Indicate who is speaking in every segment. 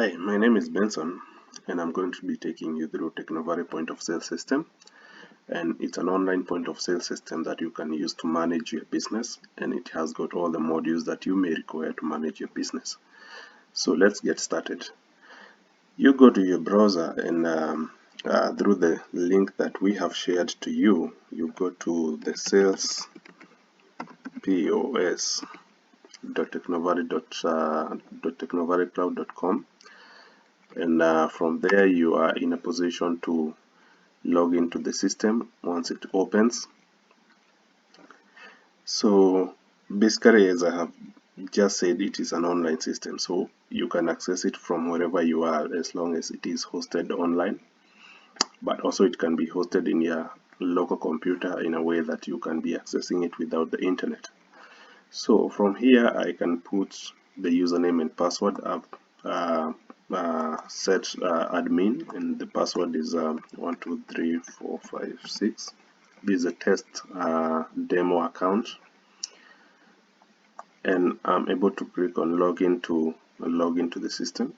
Speaker 1: Hi, my name is Benson, and I'm going to be taking you through Technovalley point of sale system. And it's an online point of sale system that you can use to manage your business, and it has got all the modules that you may require to manage your business. So let's get started. You go to your browser and through the link that we have shared to you, you go to the sales POS.technovalleycloud.com, and from there you are in a position to log into the system once it opens. So basically, as I have just said, it is an online system, so you can access it from wherever you are as long as it is hosted online, but also it can be hosted in your local computer in a way that you can be accessing it without the internet. So from here I can put the username and password. I've set admin, and the password is 123456. This is a test demo account, and I'm able to click on login to log into the system.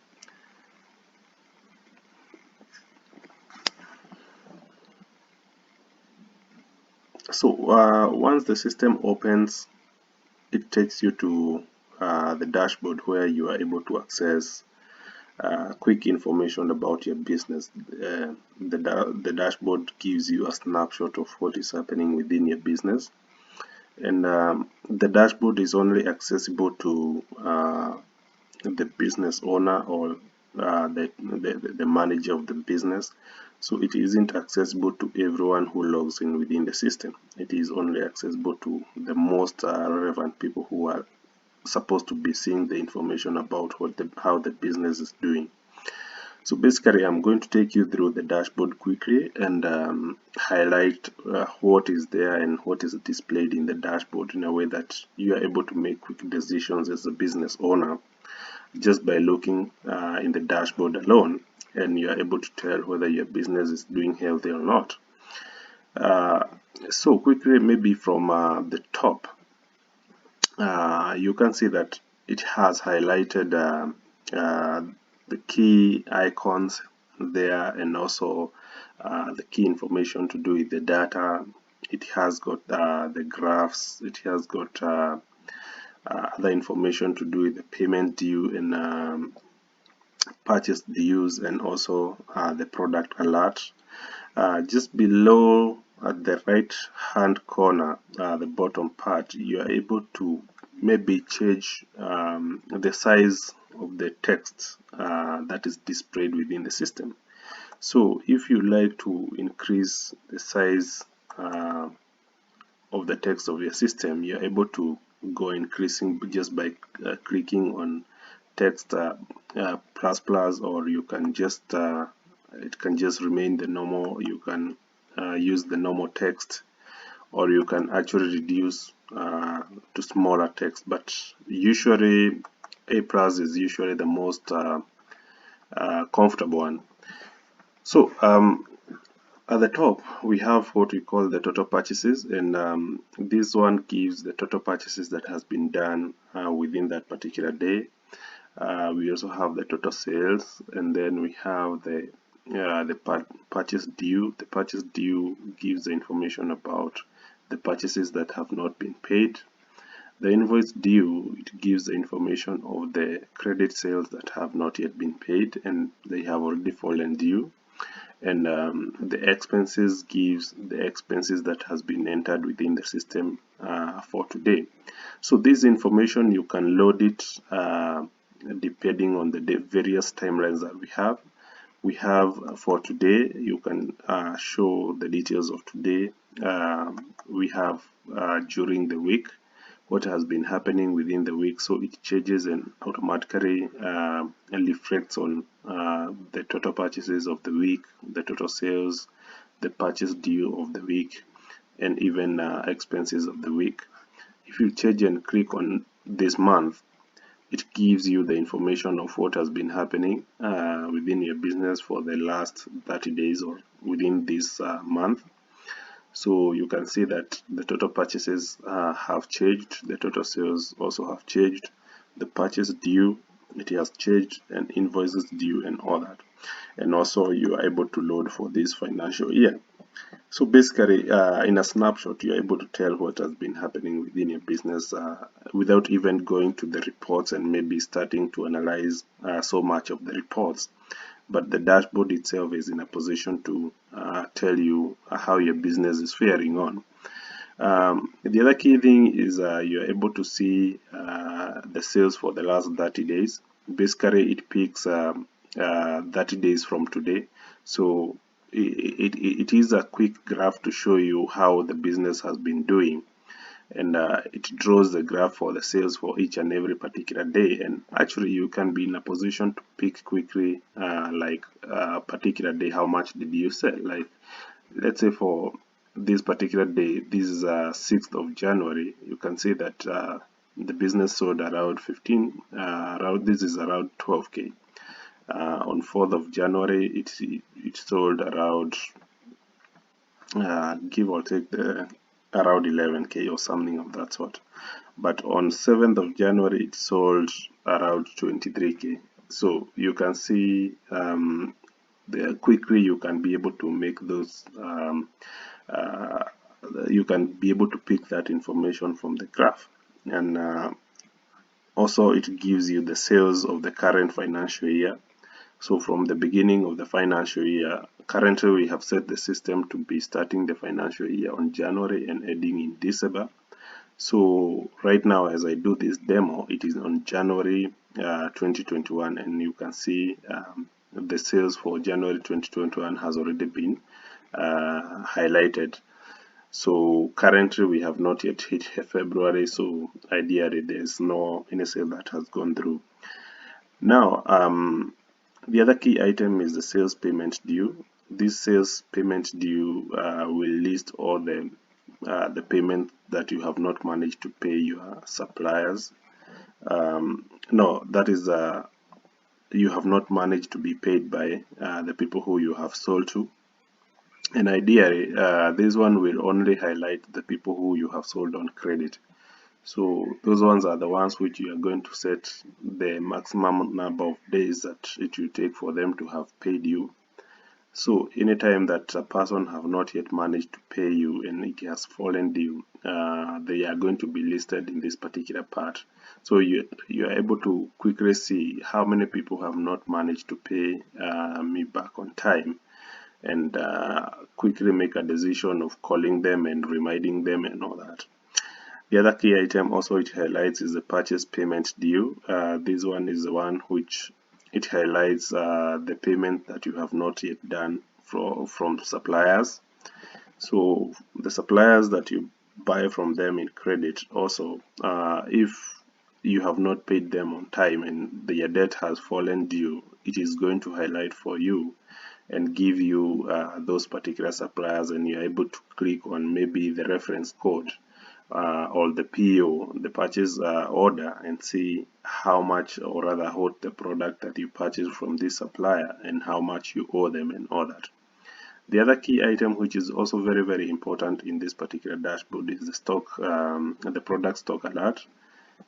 Speaker 1: So once the system opens, it takes you to the dashboard where you are able to access quick information about your business. The dashboard gives you a snapshot of what is happening within your business, and the dashboard is only accessible to the business owner or the manager of the business. So it isn't accessible to everyone who logs in within the system. It is only accessible to the most relevant people who are supposed to be seeing the information about how the business is doing. So basically, I'm going to take you through the dashboard quickly and highlight what is there and what is displayed in the dashboard in a way that you are able to make quick decisions as a business owner just by looking in the dashboard alone, and you are able to tell whether your business is doing healthy or not. So quickly, maybe from the top, you can see that it has highlighted the key icons there, and also the key information to do with the data. It has got the graphs, it has got other information to do with the payment due and purchase dues, and also the product alert. Just below at the right hand corner, the bottom part, you are able to maybe change the size of the text that is displayed within the system. So if you like to increase the size of the text of your system, you're able to go increasing just by clicking on text plus plus, or you can just it can just remain the normal. You can use the normal text, or you can actually reduce to smaller text, but usually A plus is usually the most comfortable one. So at the top we have what we call the total purchases, and this one gives the total purchases that has been done within that particular day. We also have the total sales, and then we have the purchase due. The purchase due gives the information about the purchases that have not been paid. The invoice due, it gives the information of the credit sales that have not yet been paid and they have already fallen due. And the expenses gives the expenses that has been entered within the system for today. So this information, you can load it depending on the various timelines that we have. We have for today, you can show the details of today. We have during the week, what has been happening within the week, so it changes and automatically reflects on the total purchases of the week, the total sales, the purchase due of the week, and even expenses of the week. If you change and click on this month, it gives you the information of what has been happening within your business for the last 30 days or within this month. So you can see that the total purchases have changed, the total sales also have changed, the purchase due it has changed, and invoices due and all that. And also you are able to load for this financial year. So basically, in a snapshot, you're able to tell what has been happening within your business without even going to the reports and maybe starting to analyze so much of the reports. But the dashboard itself is in a position to tell you how your business is faring on. The other key thing is you're able to see the sales for the last 30 days. Basically, it picks 30 days from today. So it is a quick graph to show you how the business has been doing. And it draws the graph for the sales for each and every particular day. And actually, you can be in a position to pick quickly, like a particular day, how much did you sell? Like, let's say for this particular day, this is 6th of January, you can see that the business sold around 15, this is around 12k. On 4th of January, it sold around, give or take, around 11k or something of that sort. But on 7th of January, it sold around 23k. So you can see quickly you can be able to make those you can be able to pick that information from the graph. And also it gives you the sales of the current financial year. So from the beginning of the financial year, currently we have set the system to be starting the financial year on January and ending in December. So right now, as I do this demo, it is on January 2021, and you can see the sales for January 2021 has already been highlighted. So currently we have not yet hit February, so ideally there's no any sale that has gone through. Now the other key item is the sales payment due. This sales payment due will list all the payment that you have not managed to pay your suppliers. No, that is you have not managed to be paid by the people who you have sold to. And ideally, this one will only highlight the people who you have sold on credit. So those ones are the ones which you are going to set the maximum number of days that it will take for them to have paid you. So anytime that a person have not yet managed to pay you and it has fallen due, they are going to be listed in this particular part. So you are able to quickly see how many people have not managed to pay me back on time, and quickly make a decision of calling them and reminding them and all that. The other key item also it highlights is the purchase payment due. This one is the one which it highlights the payment that you have not yet done from suppliers. So the suppliers that you buy from them in credit also, if you have not paid them on time and their debt has fallen due, it is going to highlight for you and give you those particular suppliers, and you're able to click on maybe the reference code or the PO, the purchase order, and see how much, or rather what the product that you purchased from this supplier and how much you owe them and all that. The other key item which is also very, very important in this particular dashboard is the stock, the product stock alert.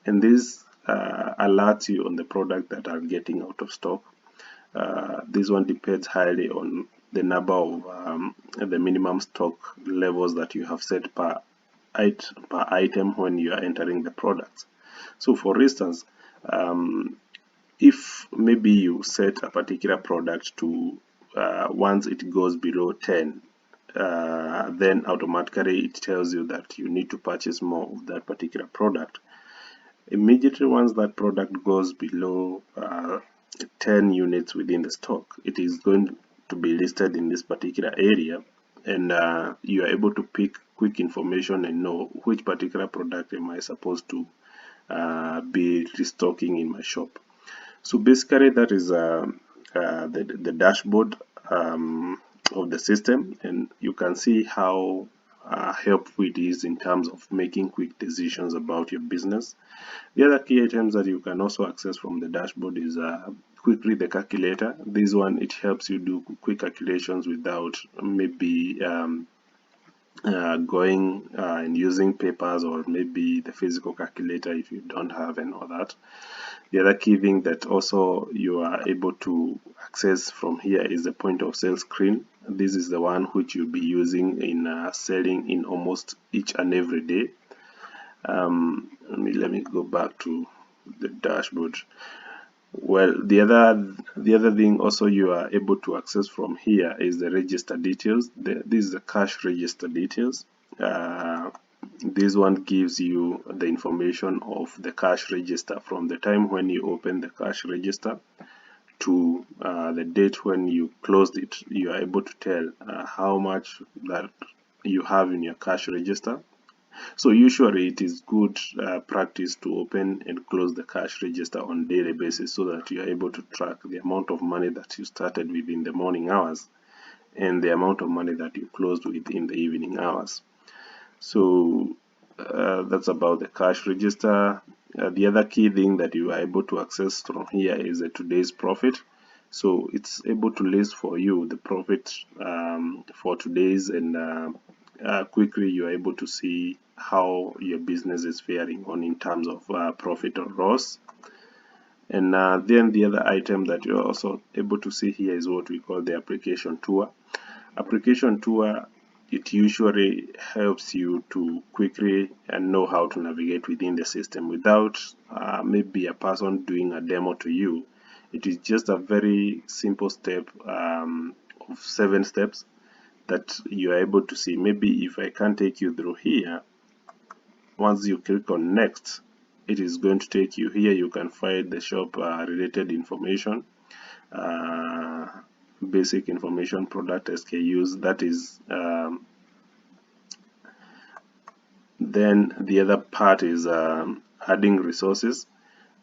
Speaker 1: And this alerts you on the product that are getting out of stock. This one depends highly on the number of the minimum stock levels that you have set per item when you are entering the products. So for instance, if maybe you set a particular product to once it goes below 10, then automatically it tells you that you need to purchase more of that particular product. Immediately once that product goes below 10 units within the stock, it is going to be listed in this particular area, and you are able to pick quick information and know which particular product am I supposed to be restocking in my shop. So basically that is the dashboard of the system, and you can see how helpful it is in terms of making quick decisions about your business. The other key items that you can also access from the dashboard is quickly the calculator. This one, it helps you do quick calculations without maybe going and using papers or maybe the physical calculator if you don't have and all that. The other key thing that also you are able to access from here is the point of sale screen. This is the one which you'll be using in selling in almost each and every day. Let me go back to the dashboard. Well, the other thing also you are able to access from here is the register details. This is the cash register details. This one gives you the information of the cash register from the time when you open the cash register to the date when you closed it. You are able to tell how much that you have in your cash register. So usually it is good practice to open and close the cash register on daily basis so that you are able to track the amount of money that you started with in the morning hours and the amount of money that you closed with in the evening hours. So that's about the cash register. The other key thing that you are able to access from here is the today's profit. So it's able to list for you the profit for today's, and quickly you are able to see how your business is faring on in terms of profit or loss. And then the other item that you're also able to see here is what we call the application tour. Application tour, it usually helps you to quickly know how to navigate within the system without maybe a person doing a demo to you. It is just a very simple step of 7 steps that you are able to see. Maybe if I can take you through here, once you click on next, it is going to take you here. You can find the shop related information, basic information, product SKUs. That is then the other part is adding resources.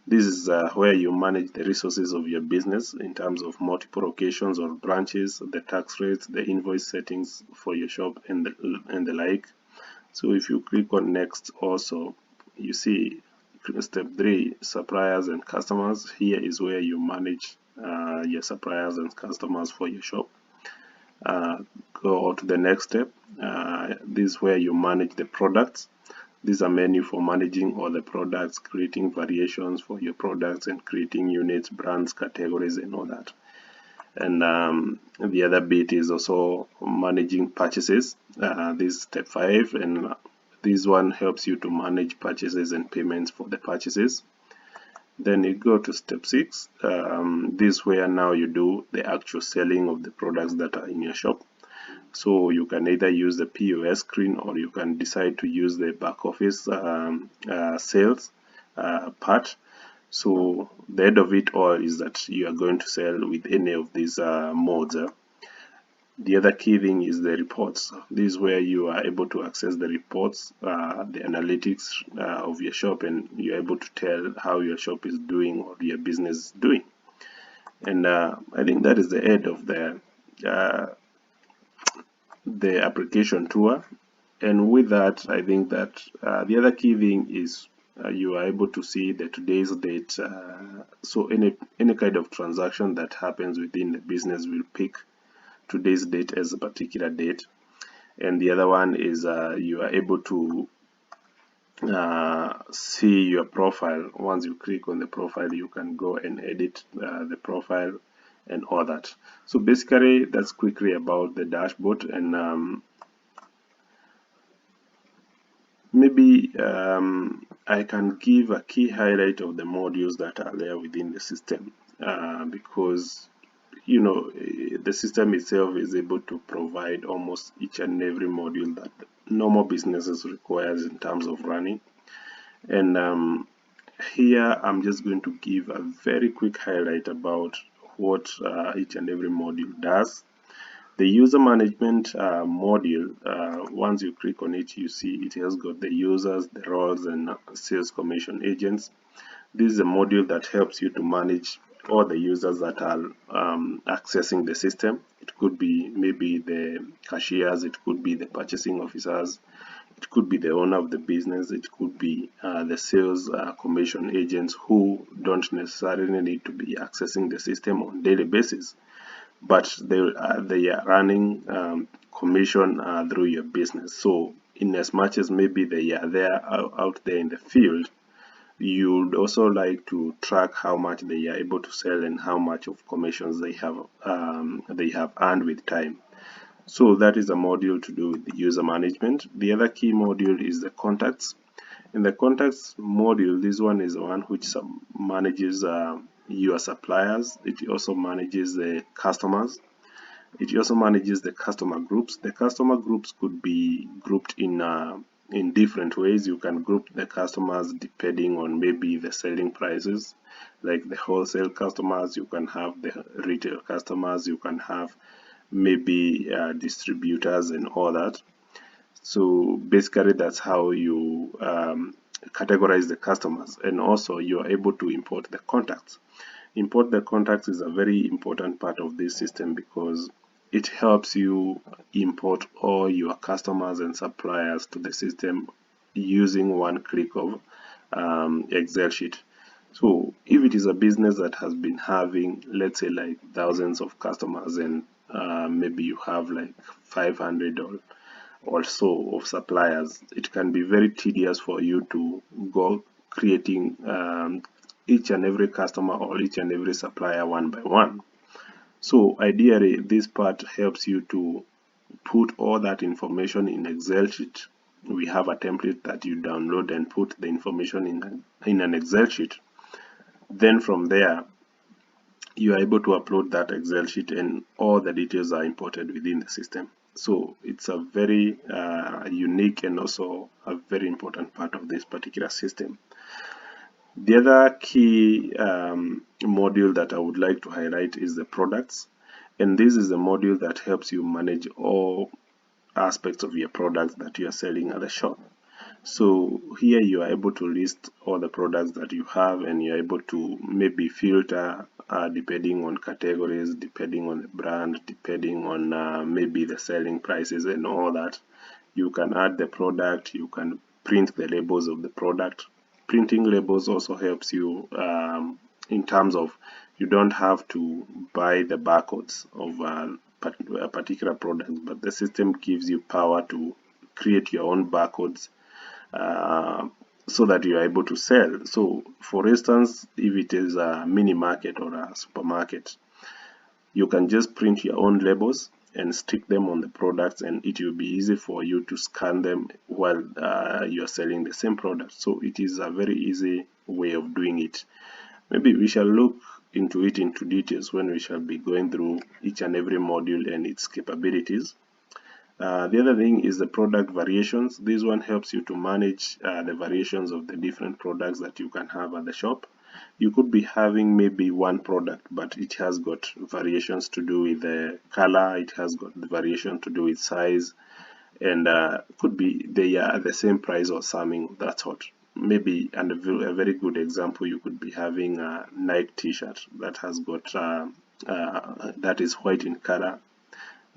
Speaker 1: This is where you manage the resources of your business in terms of multiple locations or branches, the tax rates, the invoice settings for your shop, and the like. So if you click on next, also you see step 3, suppliers and customers. Here is where you manage your suppliers and customers for your shop. Go to the next step. This is where you manage the products. These are menu for managing all the products, creating variations for your products, and creating units, brands, categories, and all that. And the other bit is also managing purchases. This is step 5, and this one helps you to manage purchases and payments for the purchases. Then you go to step 6. This is where now you do the actual selling of the products that are in your shop. So you can either use the POS screen, or you can decide to use the back office sales part. So the end of it all is that you are going to sell with any of these modes. The other key thing is the reports. This is where you are able to access the reports, the analytics of your shop, and you're able to tell how your shop is doing or your business is doing. And I think that is the end of the application tour. And with that, I think that the other key thing is you are able to see the today's date. So any kind of transaction that happens within the business will pick today's date as a particular date. And the other one is you are able to see your profile. Once you click on the profile, you can go and edit the profile and all that. So basically that's quickly about the dashboard. And maybe I can give a key highlight of the modules that are there within the system, because you know the system itself is able to provide almost each and every module that normal businesses requires in terms of running. And here I'm just going to give a very quick highlight about what each and every module does. The user management module, once you click on it, you see it has got the users, the roles, and sales commission agents. This is a module that helps you to manage all the users that are accessing the system. It could be maybe the cashiers, it could be the purchasing officers, it could be the owner of the business, it could be the sales commission agents who don't necessarily need to be accessing the system on a daily basis, but they are running commission through your business. So in as much as maybe they are there out there in the field, You'd also like to track how much they are able to sell and how much of commissions they have earned with time. So that is a module to do with the user management. The other key module is the contacts. In the contacts module, this one is the one which manages your suppliers. It also manages the customers. It also manages the customer groups. The customer groups could be grouped in different ways. You can group the customers depending on maybe the selling prices, like the wholesale customers. You can have the retail customers. You can have maybe distributors and all that. So basically, that's how you categorize the customers, and also you are able to import the contacts. Import the contacts is a very important part of this system because it helps you import all your customers and suppliers to the system using one click of Excel sheet. So if it is a business that has been having, let's say, like thousands of customers, and maybe you have like 500 or so of suppliers, it can be very tedious for you to go creating each and every customer or each and every supplier one by one. So ideally, this part helps you to put all that information in Excel sheet. We have a template that you download and put the information in an Excel sheet. Then from there, you are able to upload that Excel sheet and all the details are imported within the system. So it's a very unique and also a very important part of this particular system. The other key module that I would like to highlight is the products. And this is a module that helps you manage all aspects of your products that you are selling at the shop. So here you are able to list all the products that you have, and you're able to maybe filter depending on categories, depending on the brand, depending on maybe the selling prices and all that. You can add the product, you can print the labels of the product. Printing labels also helps you in terms of you don't have to buy the barcodes of a particular product, but the system gives you power to create your own barcodes so that you are able to sell. So for instance, if it is a mini market or a supermarket, you can just print your own labels and stick them on the products, and it will be easy for you to scan them while you are selling the same product. So it is a very easy way of doing it. Maybe we shall look into it into details when we shall be going through each and every module and its capabilities. The other thing is the product variations. This one helps you to manage the variations of the different products that you can have at the shop. You could be having maybe one product, but it has got variations to do with the color, it has got the variation to do with size, and could be they are the same price or something, that's what. Maybe, and a very good example, you could be having a Nike t-shirt that has got that is white in color,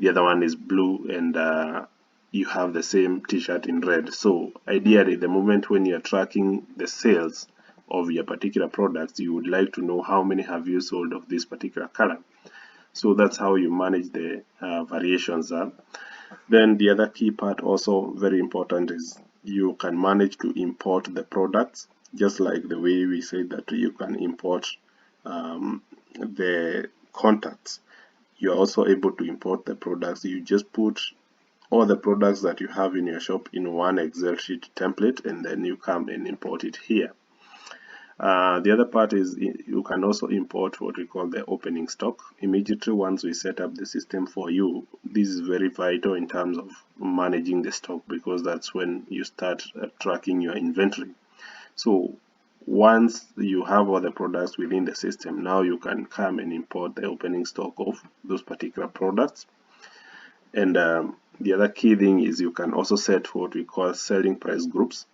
Speaker 1: the other one is blue, and you have the same t-shirt in red. So ideally, the moment when you're tracking the sales of your particular products, you would like to know how many have you sold of this particular color. So that's how you manage the variations. Then the other key part, also very important, is you can manage to import the products, just like the way we said that you can import the contacts. You're also able to import the products. You just put all the products that you have in your shop in one Excel sheet template, and then you come and import it here. The other part is you can also import what we call the opening stock. Immediately once we set up the system for you, this is very vital in terms of managing the stock, because that's when you start tracking your inventory. So once you have all the products within the system, now you can come and import the opening stock of those particular products. And the other key thing is you can also set what we call selling price groups.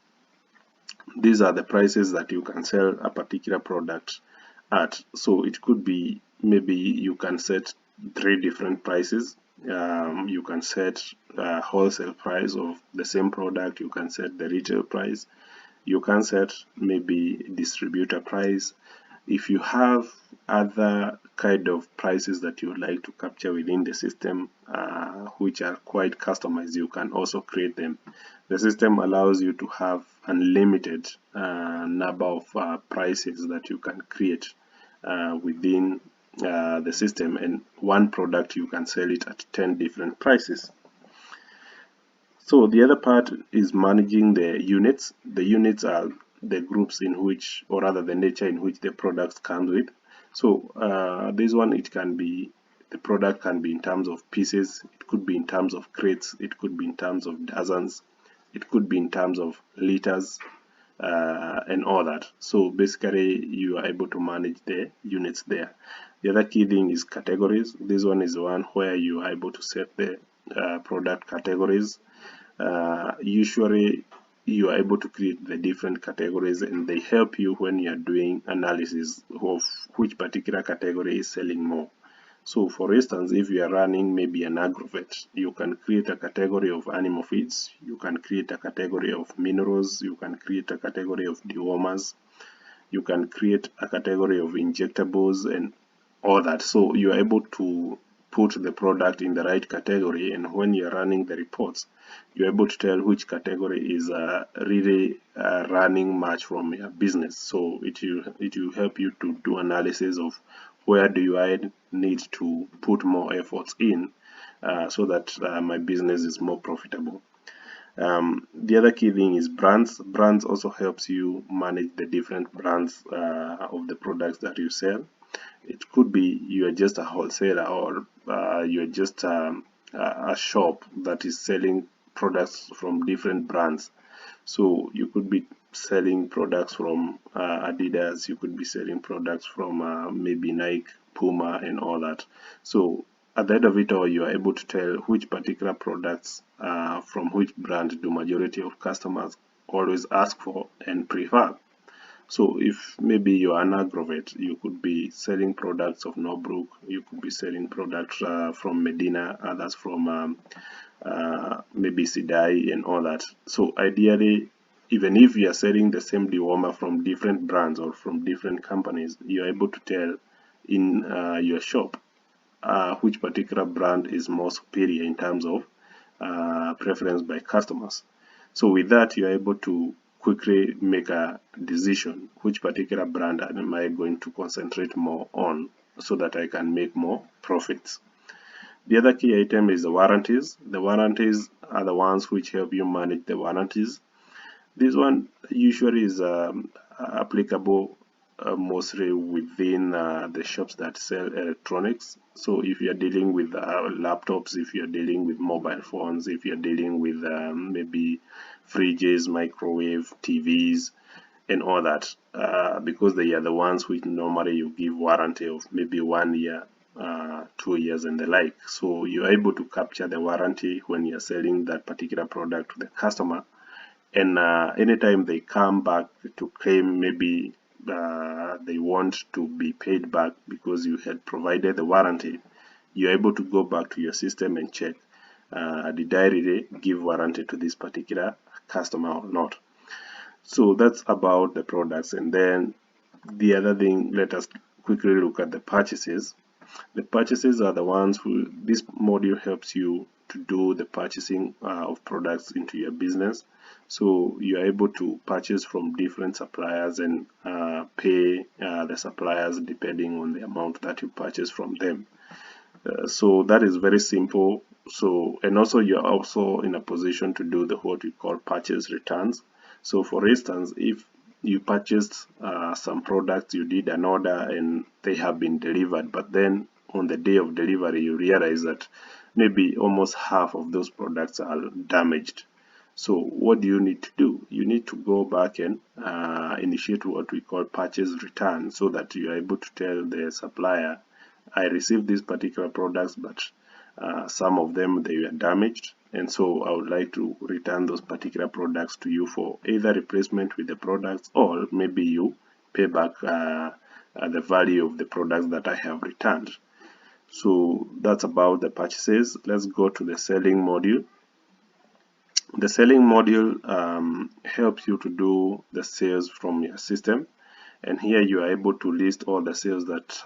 Speaker 1: These are the prices that you can sell a particular product at. So it could be maybe you can set 3 different prices. You can set wholesale price of the same product, you can set the retail price, you can set maybe distributor price. If you have other kind of prices that you would like to capture within the system, which are quite customized, you can also create them. The system allows you to have unlimited number of prices that you can create within the system, and one product you can sell it at 10 different prices. So the other part is managing the units. The units are the groups in which, or rather the nature in which the products come with. So this one, it can be, the product can be in terms of pieces, it could be in terms of crates, it could be in terms of dozens, it could be in terms of liters, and all that. So basically you are able to manage the units there. The other key thing is categories. This one is one where you are able to set the product categories. Usually you are able to create the different categories, and they help you when you are doing analysis of which particular category is selling more. So for instance, if you are running maybe an agrovet, you can create a category of animal feeds, you can create a category of minerals, you can create a category of dewormers, you can create a category of injectables and all that. So you are able to put the product in the right category, and when you're running the reports, you're able to tell which category is really running much from your business. So it will help you to do analysis of where do I need to put more efforts in so that my business is more profitable. The other key thing is brands. Brands also helps you manage the different brands of the products that you sell. It could be you are just a wholesaler, or you're just a shop that is selling products from different brands. So you could be selling products from Adidas, you could be selling products from maybe Nike, Puma, and all that. So at the end of it all, you are able to tell which particular products from which brand do majority of customers always ask for and prefer. So if maybe you're an agrovet, you could be selling products of Norbrook, you could be selling products from Medina, others from maybe Sidai and all that. So ideally, even if you are selling the same dewormer from different brands or from different companies, you're able to tell in your shop which particular brand is more superior in terms of preference by customers. So with that, you're able to quickly make a decision, which particular brand am I going to concentrate more on so that I can make more profits. The other key item is the warranties. The warranties are the ones which help you manage the warranties. This one usually is applicable mostly within the shops that sell electronics. So if you're dealing with laptops, if you're dealing with mobile phones, if you're dealing with maybe fridges, microwave, TVs, and all that, because they are the ones which normally you give warranty of maybe 1 year, 2 years, and the like. So you're able to capture the warranty when you're selling that particular product to the customer, and anytime they come back to claim, maybe they want to be paid back because you had provided the warranty, you're able to go back to your system and check, did I really give warranty to this particular customer or not? So that's about the products. And then the other thing, let us quickly look at the purchases. The purchases are the ones who this module helps you to do the purchasing of products into your business. So you are able to purchase from different suppliers and pay the suppliers depending on the amount that you purchase from them. So that is very simple. So, and also you're also in a position to do the what we call purchase returns. So for instance, if you purchased some products, you did an order and they have been delivered, but then on the day of delivery you realize that maybe almost half of those products are damaged. So what do you need to do? You need to go back and initiate what we call purchase return, so that you are able to tell the supplier, I received these particular products, but some of them they were damaged, and so I would like to return those particular products to you for either replacement with the products, or maybe you pay back the value of the products that I have returned. So that's about the purchases. Let's go to the selling module. The selling module helps you to do the sales from your system. and here you are able to list all the sales that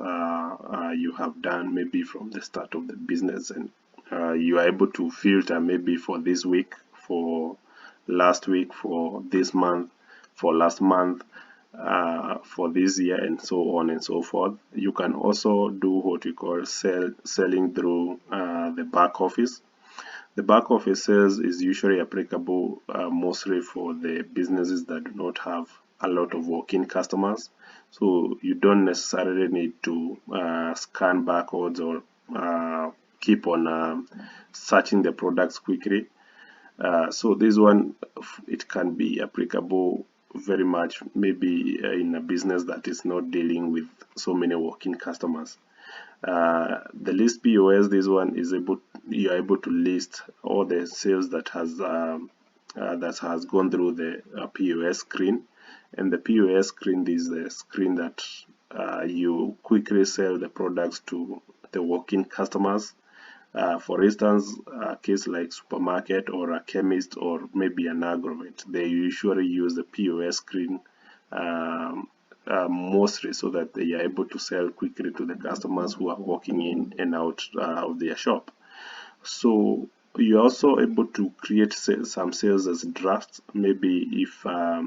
Speaker 1: you have done maybe from the start of the business, and you are able to filter maybe for this week, for last week, for this month, for last month, for this year, and so on and so forth. You can also do what we call selling through the back office. The back office sales is usually applicable mostly for the businesses that do not have a lot of walk-in customers. So you don't necessarily need to scan barcodes or keep on searching the products quickly. So this one, it can be applicable very much maybe in a business that is not dealing with so many walk-in customers. The list POS, this one is you are able to list all the sales that has gone through the POS screen, and the POS screen is the screen that you quickly sell the products to the walk-in customers. For instance, a case like supermarket or a chemist or maybe an Agrovets, they usually use the POS screen mostly so that they are able to sell quickly to the customers who are walking in and out of their shop. So you're also able to create some sales as drafts. Maybe if a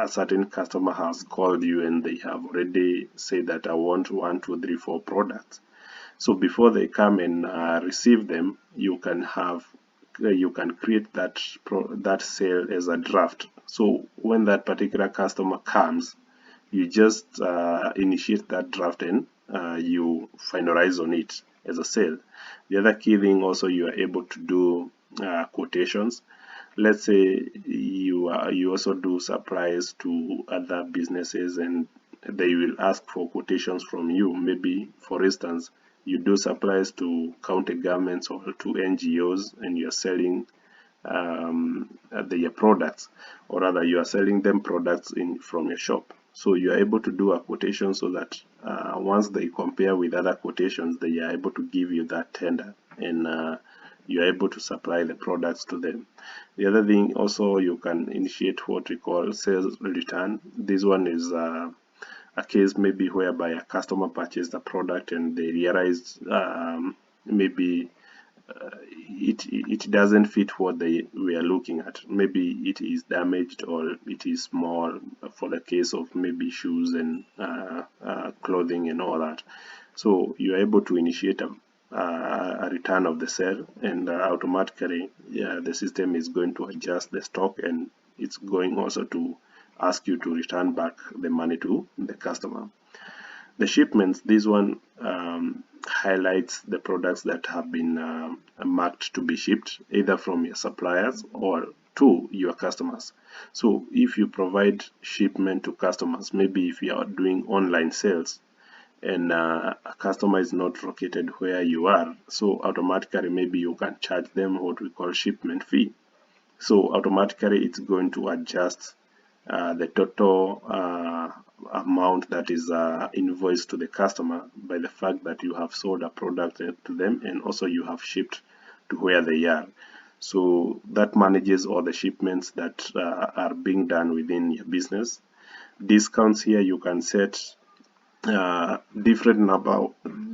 Speaker 1: certain customer has called you and they have already said that I want 1, 2, 3, 4 products. So before they come and receive them, you can create that sale as a draft. So when that particular customer comes, you just initiate that draft and you finalize on it as a sale. The other key thing also, you are able to do quotations. Let's say you also do supplies to other businesses and they will ask for quotations from you. Maybe, for instance, you do supplies to county governments or to NGOs and you're selling their products, or rather you are selling them products from your shop. So you are able to do a quotation so that once they compare with other quotations, they are able to give you that tender and you are able to supply the products to them. The other thing also, you can initiate what we call sales return. This one is a case maybe whereby a customer purchased a product and they realized maybe it doesn't fit what they were looking at. Maybe it is damaged or it is small, for the case of maybe shoes and clothing and all that. So you are able to initiate a return of the sale, and automatically the system is going to adjust the stock, and it's going also to ask you to return back the money to the customer. The shipments, this one highlights the products that have been marked to be shipped either from your suppliers or to your customers. So if you provide shipment to customers, maybe if you are doing online sales and a customer is not located where you are, so automatically maybe you can charge them what we call shipment fee. So automatically it's going to adjust the total amount that is invoiced to the customer by the fact that you have sold a product to them and also you have shipped to where they are. So that manages all the shipments that are being done within your business. Discounts, here you can set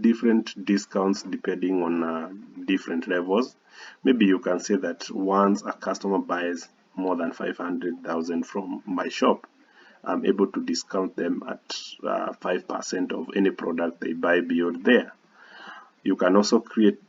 Speaker 1: different discounts depending on different levels. Maybe you can say that once a customer buys more than 500,000 from my shop, I'm able to discount them at 5% of any product they buy beyond there. You can also create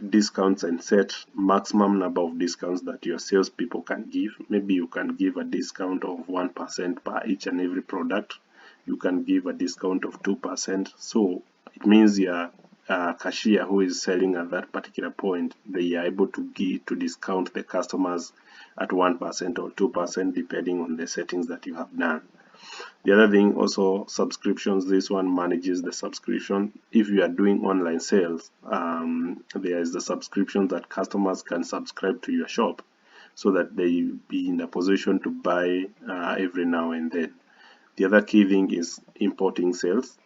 Speaker 1: discounts and set maximum number of discounts that your salespeople can give. Maybe you can give a discount of 1% per each and every product. You can give a discount of 2%. So it means your cashier who is selling at that particular point, they are able to discount the customers at 1% or 2% depending on the settings that you have done. The other thing also, subscriptions. This one manages the subscription. If you are doing online sales, there is the subscription that customers can subscribe to your shop so that they be in a position to buy every now and then. The other key thing is importing sales.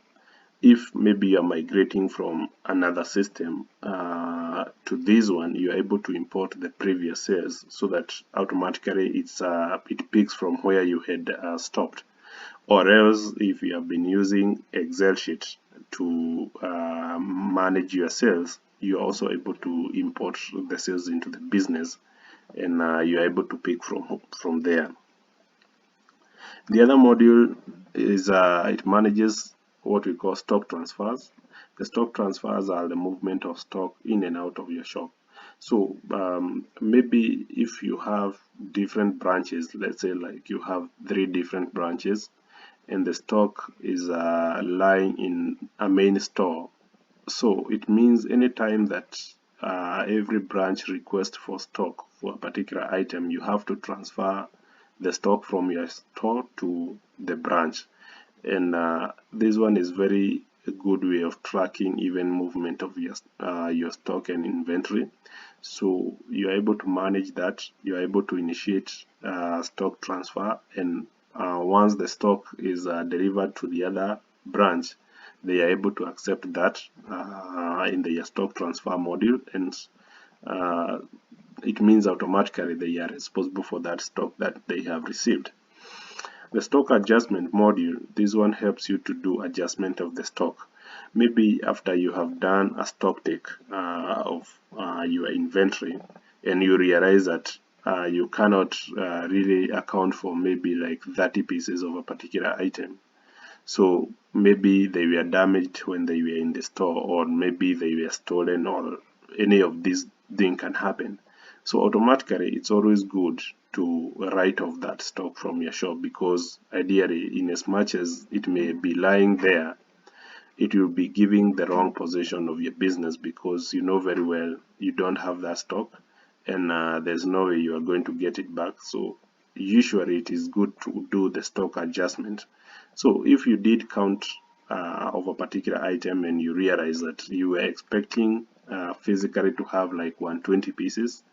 Speaker 1: if maybe you are migrating from another system to this one, you are able to import the previous sales so that automatically it picks from where you had stopped. Or else, if you have been using Excel sheet to manage your sales, you are also able to import the sales into the business, and you are able to pick from there. The other module is it manages what we call stock transfers. The stock transfers are the movement of stock in and out of your shop. So maybe if you have different branches, let's say like you have 3 different branches, and the stock is lying in a main store. So it means anytime that every branch requests for stock for a particular item, you have to transfer the stock from your store to the branch. And this one is very a good way of tracking even movement of your stock and inventory. So you're able to manage that. You're able to initiate stock transfer, and once the stock is delivered to the other branch, they are able to accept that in the stock transfer module, and it means automatically they are responsible for that stock that they have received. The stock adjustment module, this one helps you to do adjustment of the stock. Maybe after you have done a stock take of your inventory, and you realize that you cannot really account for maybe like 30 pieces of a particular item. So maybe they were damaged when they were in the store, or maybe they were stolen, or any of these things can happen. So automatically, it's always good to write off that stock from your shop, because ideally, in as much as it may be lying there, it will be giving the wrong position of your business, because you know very well you don't have that stock, and there's no way you are going to get it back. So usually it is good to do the stock adjustment. So if you did count of a particular item and you realize that you were expecting physically to have like 120 pieces,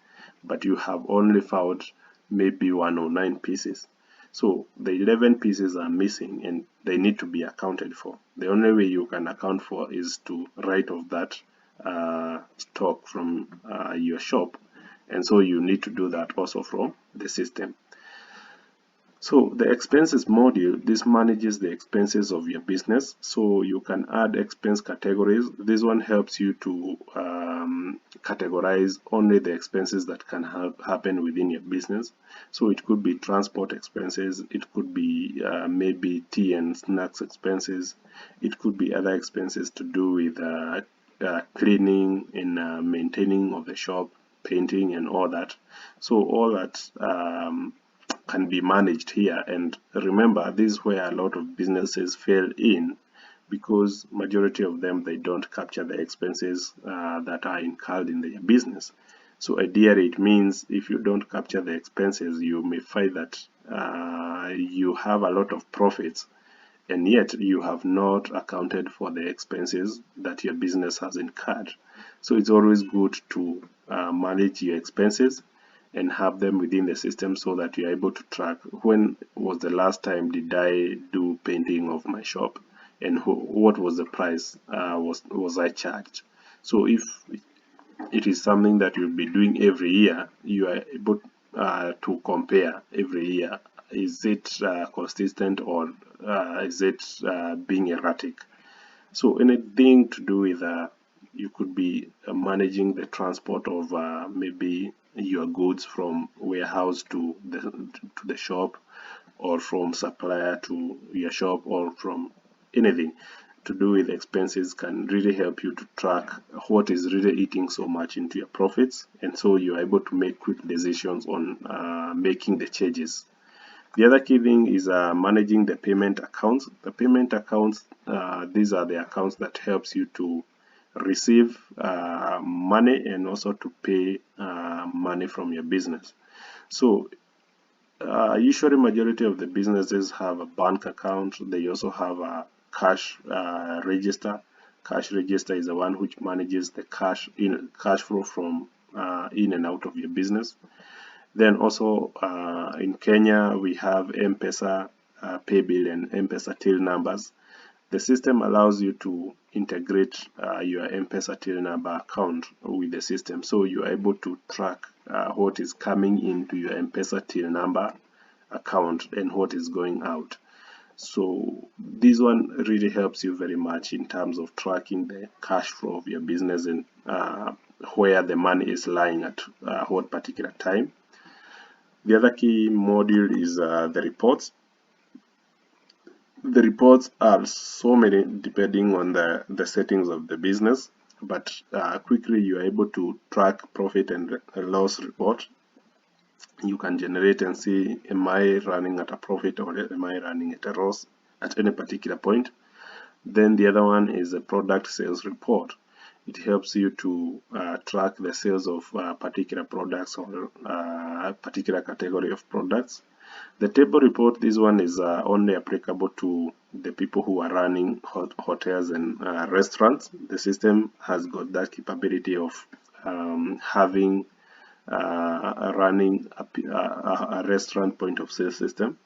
Speaker 1: but you have only found maybe 109 pieces. So the 11 pieces are missing and they need to be accounted for. The only way you can account for is to write off that stock from your shop, and so you need to do that also from the system. So the expenses module, this manages the expenses of your business. So you can add expense categories. This one helps you to categorize only the expenses that can happen within your business. So it could be transport expenses, it could be maybe tea and snacks expenses, it could be other expenses to do with cleaning and maintaining of the shop, painting and all that. So all that can be managed here. And remember, this is where a lot of businesses fail in, because majority of them, they don't capture the expenses that are incurred in their business. So ideally, it means if you don't capture the expenses, you may find that you have a lot of profits, and yet you have not accounted for the expenses that your business has incurred. So it's always good to manage your expenses and have them within the system, so that you're able to track when was the last time did I do painting of my shop, and what was the price was I charged. So if it is something that you'll be doing every year, you are able to compare every year. Is it consistent, or is it being erratic? So anything to do with you could be managing the transport of maybe your goods from warehouse to the shop, or from supplier to your shop, or from anything to do with expenses, can really help you to track what is really eating so much into your profits, and so you're able to make quick decisions on making the changes. The other key thing is managing the payment accounts. The payment accounts, these are the accounts that helps you to receive money and also to pay money from your business. So usually majority of the businesses have a bank account. They also have a cash register. Cash register is the one which manages the cash flow from in and out of your business. Then also in Kenya we have M-Pesa pay bill and M-Pesa till numbers. The system allows you to integrate your M-Pesa till number account with the system, so you are able to track what is coming into your M-Pesa till number account and what is going out. So this one really helps you very much in terms of tracking the cash flow of your business and where the money is lying at what particular time. The other key module is the reports. The reports are so many depending on the settings of the business, but quickly you are able to track profit and loss report. You can generate and see, am I running at a profit or am I running at a loss at any particular point. Then the other one is a product sales report. It helps you to track the sales of particular products or a particular category of products. The table report, this one is only applicable to the people who are running hotels and restaurants. The system has got that capability of having running a restaurant point of sale system.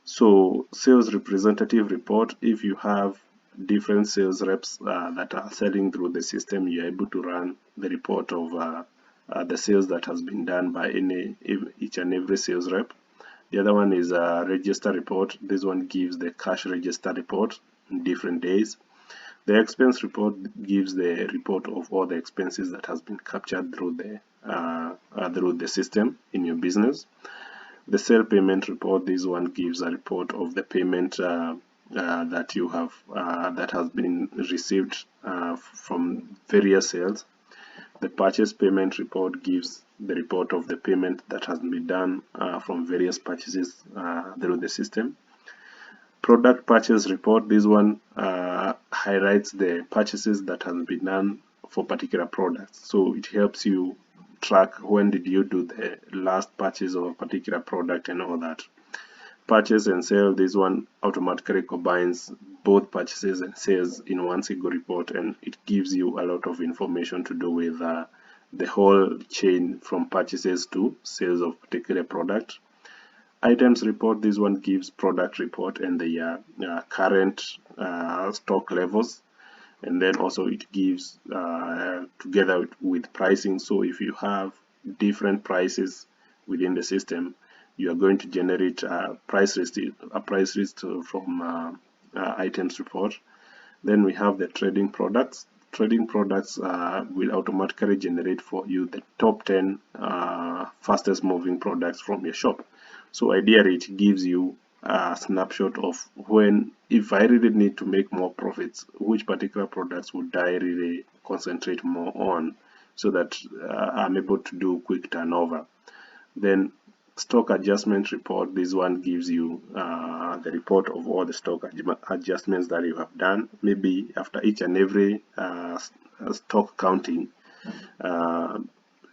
Speaker 1: So sales representative report, if you have different sales reps that are selling through the system, you're able to run the report of the sales that has been done by each and every sales rep. The other one is a register report. This one gives the cash register report in different days. The expense report gives the report of all the expenses that has been captured through the system in your business. The sale payment report, this one gives a report of the payment that you have that has been received from various sales. The purchase payment report gives the report of the payment that has been done from various purchases through the system. Product purchase report, this one highlights the purchases that has been done for particular products. So it helps you track when did you do the last purchase of a particular product and all that. Purchase and sale, this one automatically combines both purchases and sales in one single report, and it gives you a lot of information to do with the whole chain from purchases to sales of particular product. Items report, this one gives product report and the current stock levels, and then also it gives together with pricing. So if you have different prices within the system, you are going to generate a price list from items report. Then we have the trading products. Trading products will automatically generate for you the top 10 fastest moving products from your shop. So ideally it gives you a snapshot of when, if I really need to make more profits, which particular products would I really concentrate more on, so that I'm able to do quick turnover. Then stock adjustment report, this one gives you the report of all the stock adjustments that you have done. Maybe after each and every stock counting,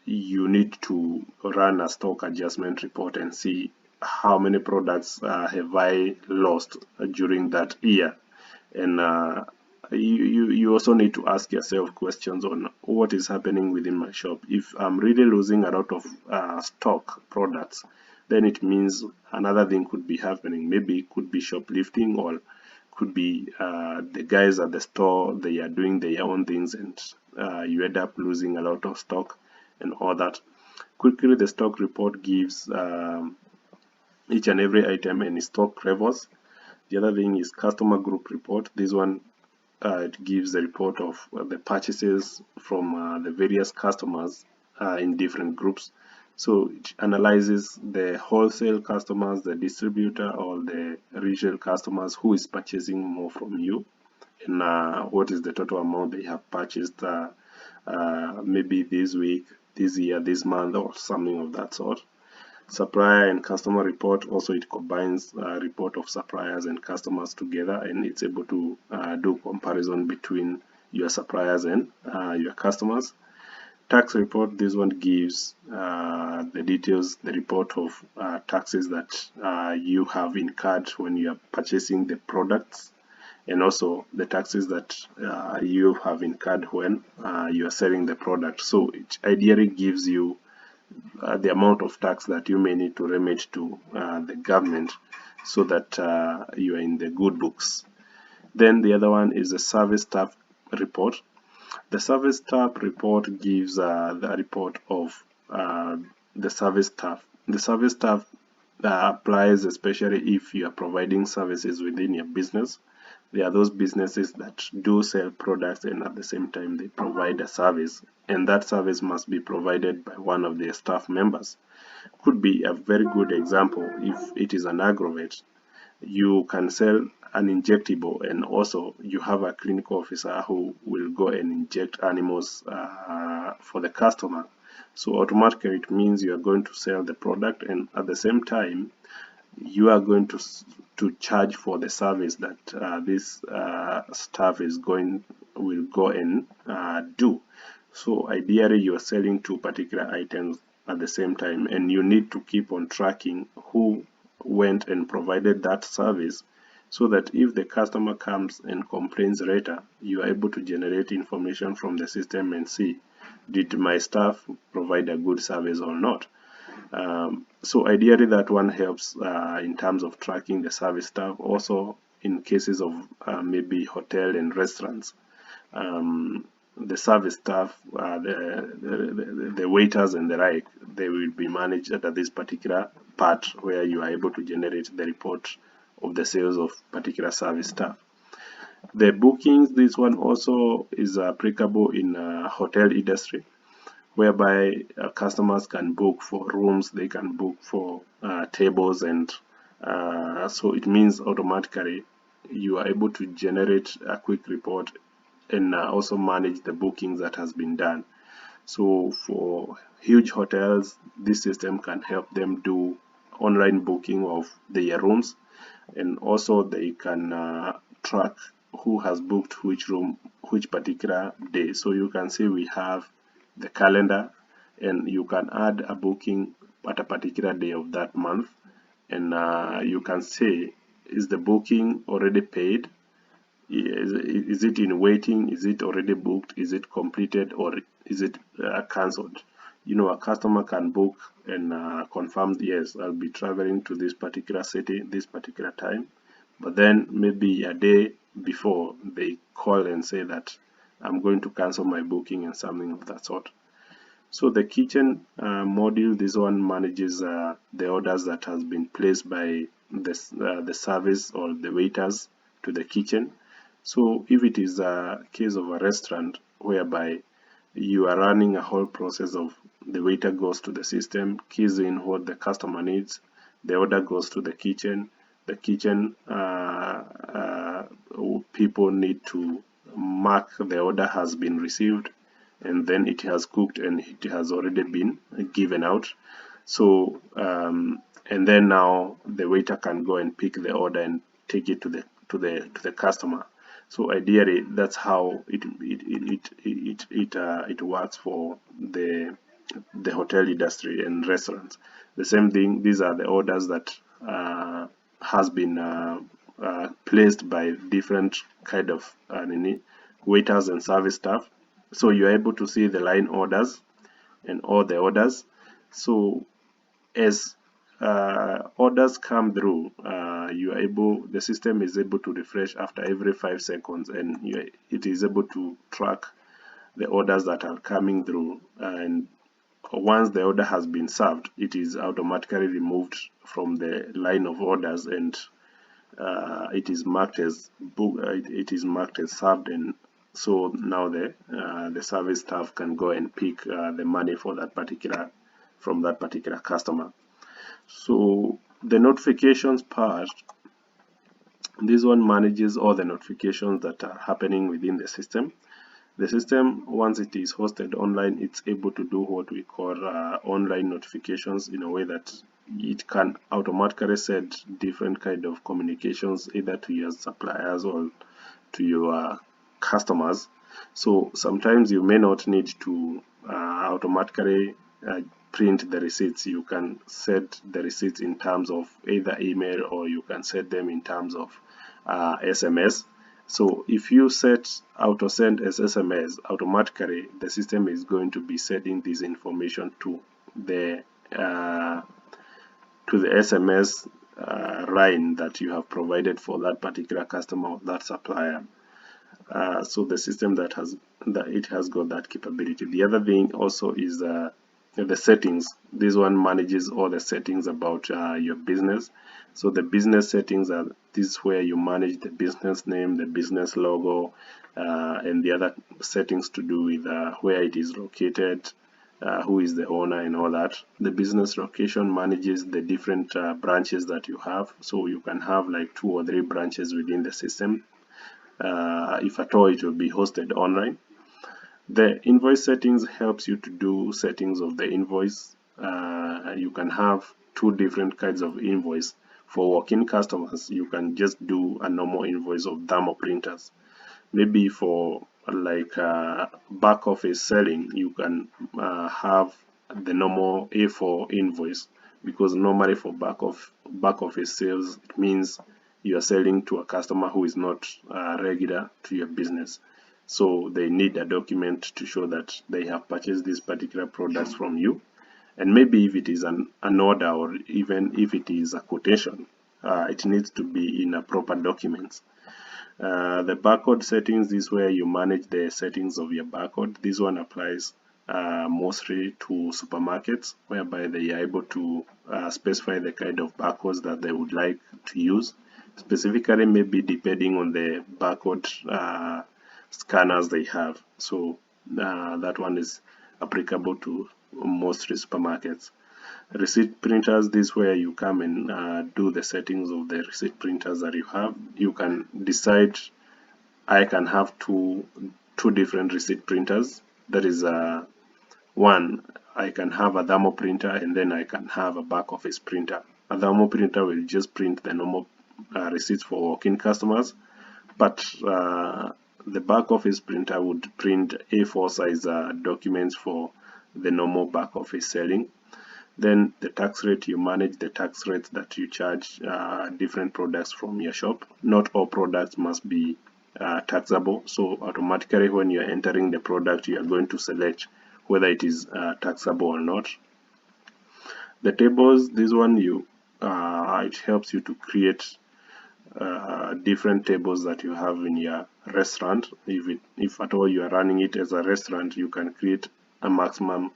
Speaker 1: you need to run a stock adjustment report and see how many products have I lost during that year. And you also need to ask yourself questions on what is happening within my shop. If I'm really losing a lot of stock products, then it means another thing could be happening. Maybe it could be shoplifting, or could be the guys at the store, they are doing their own things, and you end up losing a lot of stock and all that. Quickly, the stock report gives each and every item and stock levels. The other thing is customer group report. This one it gives the report of the purchases from the various customers in different groups. So it analyzes the wholesale customers, the distributor, or the retail customers who is purchasing more from you, and what is the total amount they have purchased maybe this week, this year, this month, or something of that sort. Supplier and customer report, also it combines report of suppliers and customers together, and it's able to do comparison between your suppliers and your customers. Tax report, this one gives the details, the report of taxes that you have incurred when you are purchasing the products, and also the taxes that you have incurred when you are selling the product. So it ideally gives you the amount of tax that you may need to remit to the government, so that you are in the good books. Then the other one is the service staff report. The service staff report gives the report of the service staff. The service staff applies especially if you are providing services within your business. There are those businesses that do sell products and at the same time they provide a service, and that service must be provided by one of their staff members. Could be a very good example if it is an agrovet. You can sell an injectable and also you have a clinical officer who will go and inject animals for the customer. So automatically it means you are going to sell the product, and at the same time you are going to charge for the service that this staff will go and do. So ideally you are selling two particular items at the same time, and you need to keep on tracking who went and provided that service, so that if the customer comes and complains later, you are able to generate information from the system and see, did my staff provide a good service or not. So ideally that one helps in terms of tracking the service staff. Also in cases of maybe hotel and restaurants, the service staff, the waiters and the like, they will be managed at this particular part where you are able to generate the report of the sales of particular service staff. The bookings, this one also is applicable in hotel industry, whereby customers can book for rooms, they can book for tables, and so it means automatically you are able to generate a quick report and also manage the bookings that has been done. So for huge hotels, this system can help them do online booking of their rooms, and also they can track who has booked which room which particular day. So you can see we have the calendar, and you can add a booking at a particular day of that month, and you can say, is the booking already paid? Is it in waiting? Is it already booked? Is it completed, or is it cancelled? You know, a customer can book and confirm, yes, I'll be traveling to this particular city, this particular time, but then maybe a day before they call and say that I'm going to cancel my booking and something of that sort. So the kitchen module, this one manages the orders that has been placed by the service or the waiters to the kitchen. So if it is a case of a restaurant whereby you are running a whole process of the waiter goes to the system, keys in what the customer needs, the order goes to the kitchen people need to mark the order has been received, and then it has cooked and it has already been given out. So and then now the waiter can go and pick the order and take it to the customer. So ideally that's how it works for the hotel industry and restaurants. The same thing, these are the orders that has been placed by different kind of waiters and service staff. So you're able to see the line orders and all the orders. So as orders come through, the system is able to refresh after every 5 seconds, and it is able to track the orders that are coming through, and once the order has been served, it is automatically removed from the line of orders, and it is marked as served, and so now the service staff can go and pick the money for that particular customer. So the notifications part, this one manages all the notifications that are happening within the system. The system, once it is hosted online, it's able to do what we call online notifications, in a way that it can automatically send different kind of communications either to your suppliers or to your customers. So sometimes you may not need to automatically print the receipts. You can set the receipts in terms of either email, or you can set them in terms of SMS. So if you set auto send as SMS, automatically the system is going to be sending this information to the SMS line that you have provided for that particular customer or that supplier. So the system that it has got that capability. The other thing also is the settings. This one manages all the settings about your business. So the business settings are this is where you manage the business name, the business logo, and the other settings to do with where it is located, who is the owner and all that. The business location manages the different branches that you have. So you can have like 2 or 3 branches within the system. If at all it will be hosted online. The invoice settings helps you to do settings of the invoice. You can have 2 different kinds of invoice. For walk-in customers, you can just do a normal invoice of thermal printers. Maybe for like back office selling, you can have the normal A4 invoice, because normally for back office sales, it means you are selling to a customer who is not regular to your business. So they need a document to show that they have purchased these particular products from you. And maybe if it is an order, or even if it is a quotation, it needs to be in a proper document. The barcode settings is where you manage the settings of your barcode. This one applies mostly to supermarkets, whereby they are able to specify the kind of barcodes that they would like to use, specifically maybe depending on the barcode scanners they have. So that one is applicable to most supermarkets. Receipt printers, this is where you come and do the settings of the receipt printers that you have. You can decide, I can have two different receipt printers. That is one, I can have a thermal printer, and then I can have a back office printer. A thermal printer will just print the normal receipts for walk-in customers, but the back office printer would print A4 size documents for the normal back office selling. Then the tax rate, you manage the tax rates that you charge different products from your shop. Not all products must be taxable, so automatically when you are entering the product, you are going to select whether it is taxable or not. The tables, this one it helps you to create different tables that you have in your restaurant. If at all you are running it as a restaurant, you can create a maximum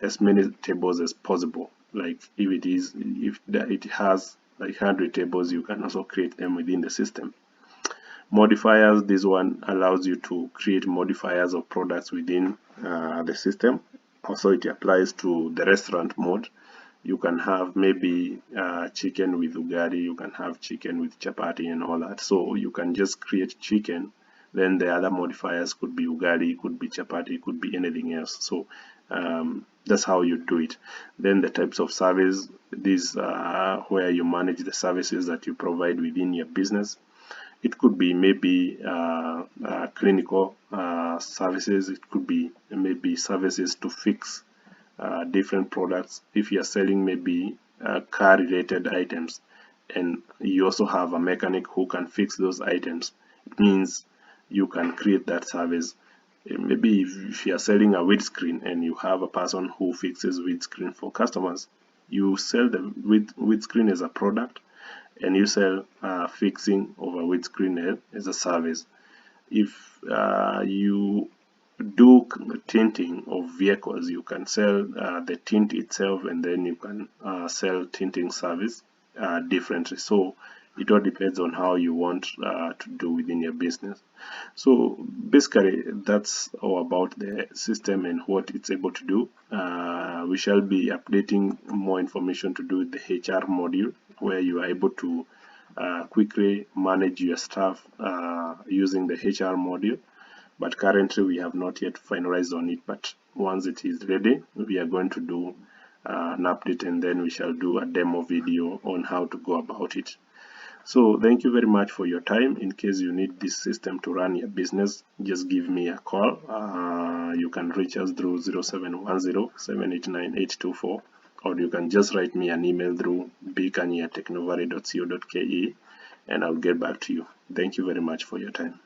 Speaker 1: as many tables as possible. Like if it has like 100 tables, you can also create them within the system. Modifiers, this one allows you to create modifiers of products within the system. Also, it applies to the restaurant mode. You can have maybe chicken with ugali, you can have chicken with chapati and all that. So you can just create chicken, then the other modifiers could be ugali, could be chapati, could be anything else. So that's how you do it. Then the types of service, these where you manage the services that you provide within your business. It could be maybe clinical services. It could be maybe services to fix different products. If you are selling maybe car related items, and you also have a mechanic who can fix those items, it means you can create that service. Maybe if you are selling a windscreen and you have a person who fixes windscreen for customers, you sell the windscreen as a product, and you sell fixing of a windscreen as a service. If you do tinting of vehicles, you can sell the tint itself, and then you can sell tinting service differently. So it all depends on how you want to do within your business. So basically that's all about the system and what it's able to do. We shall be updating more information to do with the HR module, where you are able to quickly manage your staff using the HR module. But currently we have not yet finalized on it, but once it is ready, we are going to do an update, and then we shall do a demo video on how to go about it. So thank you very much for your time. In case you need this system to run your business, just give me a call. You can reach us through 0710-789-824, or you can just write me an email through bkani@technovalley.co.ke, and I'll get back to you. Thank you very much for your time.